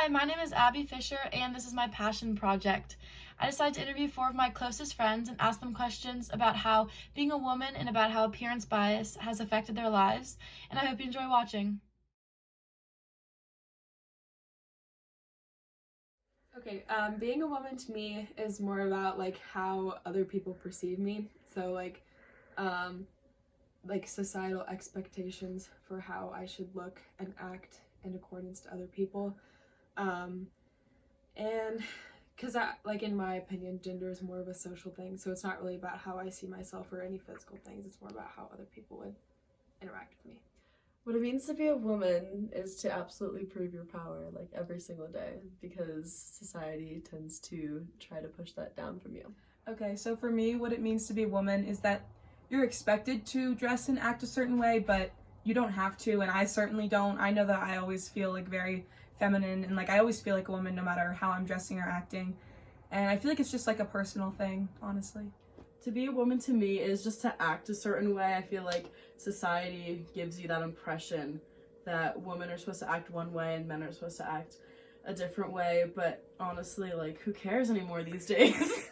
Hi, my name is Abby Fisher, and this is my passion project. I decided to interview 4 of my closest friends and ask them questions about how being a woman and about how appearance bias has affected their lives, and I hope you enjoy watching. Okay, being a woman to me is more about like how other people perceive me. So um, like societal expectations for how I should look and act in accordance to other people. Um, and because like in my opinion, gender is more of a social thing. So it's not really about how I see myself or any physical things. It's more about how other people would interact with me. What it means to be a woman is to absolutely prove your power, like every single day, because society tends to try to push that down from you. Okay, so for me, what it means to be a woman is that you're expected to dress and act a certain way, but you don't have to, and I certainly don't. I know that I always feel like very feminine, and like I always feel like a woman no matter how I'm dressing or acting. And I feel like it's just like a personal thing, honestly. To be a woman to me is just to act a certain way. I feel like society gives you that impression that women are supposed to act one way and men are supposed to act a different way, but honestly, like, who cares anymore these days?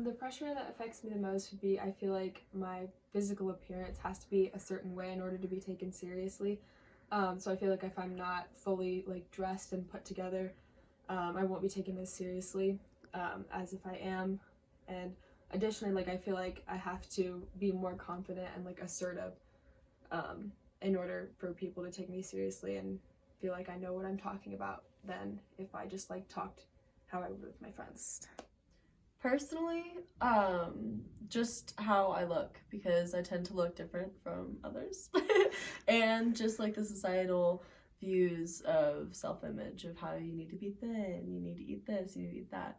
The pressure that affects me the most would be I feel like my physical appearance has to be a certain way in order to be taken seriously. So I feel like if I'm not fully like dressed and put together, I won't be taken as seriously as if I am. And additionally, like I feel like I have to be more confident and like assertive in order for people to take me seriously and feel like I know what I'm talking about than if I just like talked how I would with my friends. Personally, just how I look, because I tend to look different from others. And just like the societal views of self-image of how you need to be thin, you need to eat this, you need to eat that,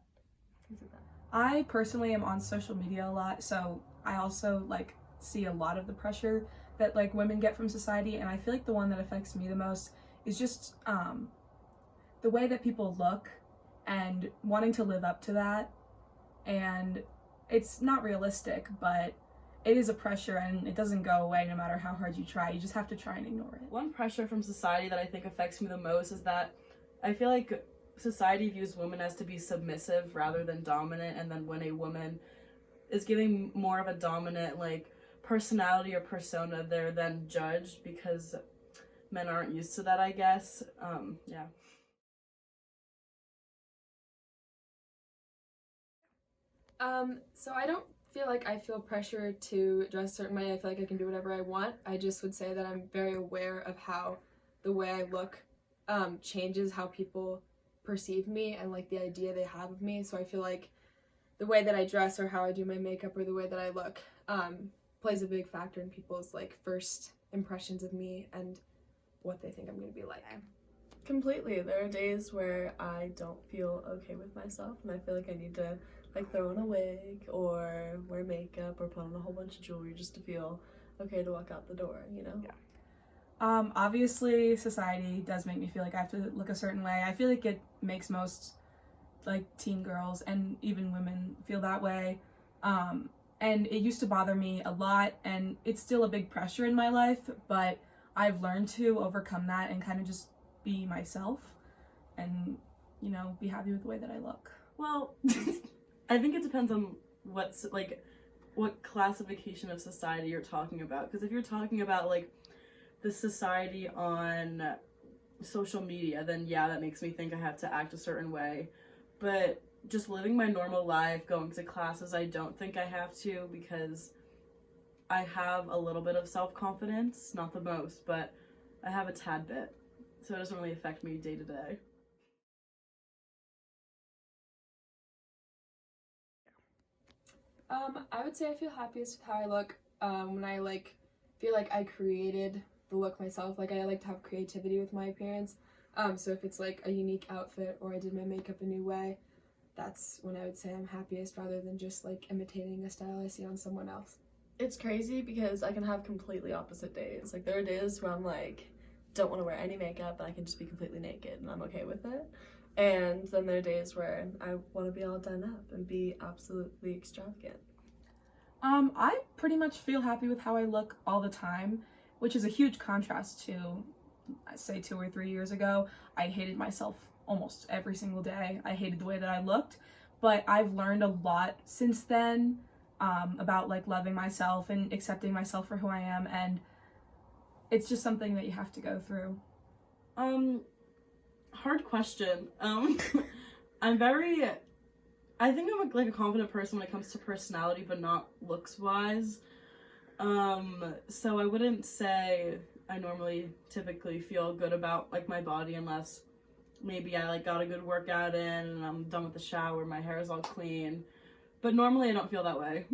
things like that. I personally am on social media a lot, so I also like see a lot of the pressure that like women get from society, and I feel like the one that affects me the most is just the way that people look and wanting to live up to that. And it's not realistic, but it is a pressure and it doesn't go away no matter how hard you try. You just have to try and ignore it. One pressure from society that I think affects me the most is that I feel like society views women as to be submissive rather than dominant, and then when a woman is giving more of a dominant like personality or persona, they're then judged because men aren't used to that, I guess. Yeah. So I don't feel like I feel pressure to dress a certain way. I feel like I can do whatever I want. I just would say that I'm very aware of how the way I look changes how people perceive me and like the idea they have of me. So I feel like the way that I dress or how I do my makeup or the way that I look plays a big factor in people's like first impressions of me and what they think I'm going to be like. Completely. There are days where I don't feel okay with myself and I feel like I need to like throw on a wig or wear makeup or put on a whole bunch of jewelry just to feel okay to walk out the door, you know? Yeah. Obviously society does make me feel like I have to look a certain way. I feel like it makes most like teen girls and even women feel that way. And it used to bother me a lot, and it's still a big pressure in my life, but I've learned to overcome that and kind of just be myself and, you know, be happy with the way that I look. Well, I think it depends on what's like what classification of society you're talking about. Because if you're talking about like the society on social media, then yeah, that makes me think I have to act a certain way. But just living my normal life, going to classes, I don't think I have to, because I have a little bit of self-confidence, not the most, but I have a tad bit. So it doesn't really affect me day to day. I would say I feel happiest with how I look when I like feel like I created the look myself. Like I like to have creativity with my appearance. So if it's like a unique outfit or I did my makeup a new way, that's when I would say I'm happiest rather than just like imitating a style I see on someone else. It's crazy because I can have completely opposite days. Like there are days where I'm like, don't want to wear any makeup and I can just be completely naked and I'm okay with it. And then there are days where I want to be all done up and be absolutely extravagant. I pretty much feel happy with how I look all the time, which is a huge contrast to, I say, 2 or 3 years ago. I hated myself almost every single day. I hated the way that I looked, but I've learned a lot since then, about like loving myself and accepting myself for who I am, and it's just something that you have to go through. Hard question. I think I'm like a confident person when it comes to personality, but not looks wise. So I wouldn't say I typically feel good about like my body unless maybe I like got a good workout in and I'm done with the shower, my hair is all clean. But normally I don't feel that way.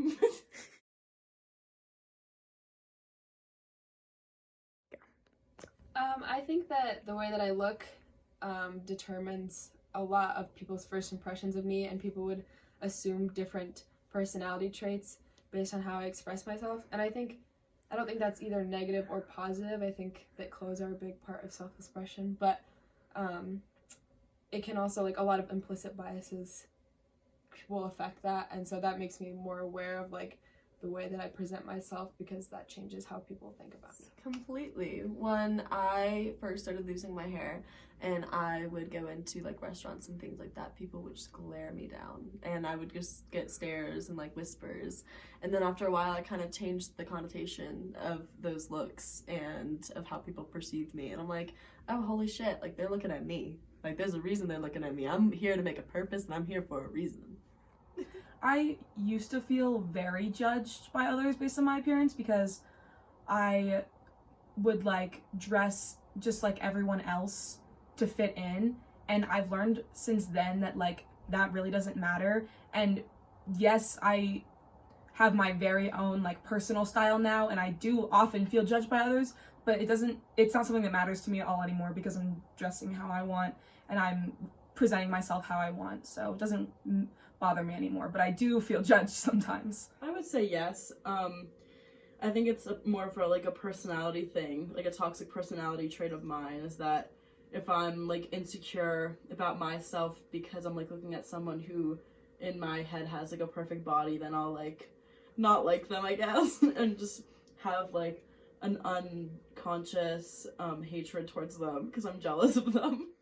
I think that the way that I look determines a lot of people's first impressions of me, and people would assume different personality traits based on how I express myself. And I don't think that's either negative or positive. I think that clothes are a big part of self-expression, but it can also, like, a lot of implicit biases will affect that, and so that makes me more aware of like the way that I present myself, because that changes how people think about me. Completely. When I first started losing my hair and I would go into like restaurants and things like that, people would just glare me down and I would just get stares and like whispers. And then after a while I kind of changed the connotation of those looks and of how people perceived me. And I'm like, oh, holy shit, like they're looking at me. Like there's a reason they're looking at me. I'm here to make a purpose and I'm here for a reason. I used to feel very judged by others based on my appearance because I would like dress just like everyone else to fit in, and I've learned since then that like that really doesn't matter. And yes, I have my very own like personal style now, and I do often feel judged by others, but it's not something that matters to me at all anymore because I'm dressing how I want and I'm presenting myself how I want, so it doesn't bother me anymore, but I do feel judged sometimes. I would say yes. I think it's more of a personality thing, like a toxic personality trait of mine, is that if I'm like insecure about myself because I'm like looking at someone who in my head has like a perfect body, then I'll like not like them, I guess, and just have like an unconscious hatred towards them because I'm jealous of them.